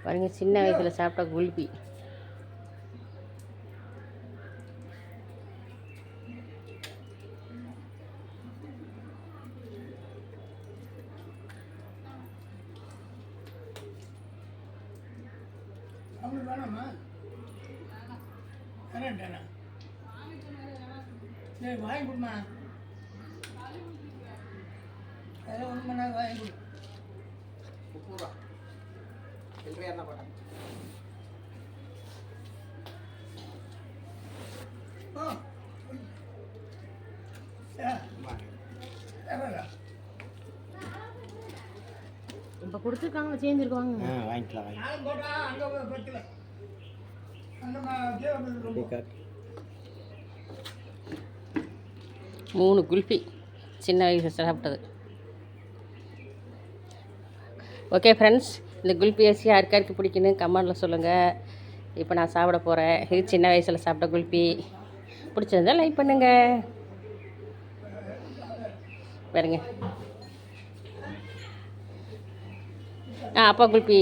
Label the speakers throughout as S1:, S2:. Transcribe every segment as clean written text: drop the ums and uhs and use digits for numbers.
S1: பாருங்கள், சின்ன வயசில் சாப்பிட்ட குல்பி.
S2: வேணாமா? வேணாண்டா. சரி, வாங்கி கொடுமா. அதெல்லாம் ஒன்றும் பண்ணாது, வாங்கி கொடு. 30 ரூபா சில்லறையாக இருந்தால் போட்டேன்.
S1: இப்போ கொடுத்துருக்காங்க, சேர்ந்துருக்குவாங்க.
S3: வாங்கிக்கலாம்.
S1: 3 குல்ஃபி சின்ன வயசு சாப்பிட்டது. ஓகே ஃப்ரெண்ட்ஸ், இந்த குல்ஃபி அரிசி யாருக்காருக்கு பிடிக்குன்னு கமெண்டில் சொல்லுங்கள். இப்போ நான் சாப்பிட போகிறேன். இது சின்ன வயசில் சாப்பிட்ட குல்ஃபி. பிடிச்சிருந்தா லைக் பண்ணுங்கள். பாருங்க. அப்பா குல்ஃபி.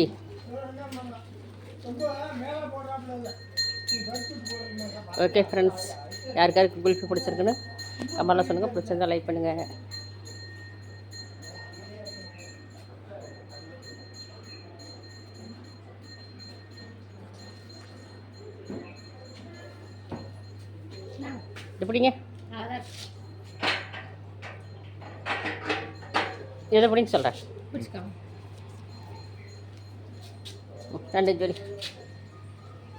S1: ஓகே ஃப்ரெண்ட்ஸ், யாருக்காருக்கு குல்ஃபி பிடிச்சிருக்குன்னு கமெண்டில் சொல்லுங்கள். பிடிச்சிருந்தா லைக் பண்ணுங்கள். எப்படிங்க எதை பிடிங்க சொல்கிறேன். 2 ஜோடி.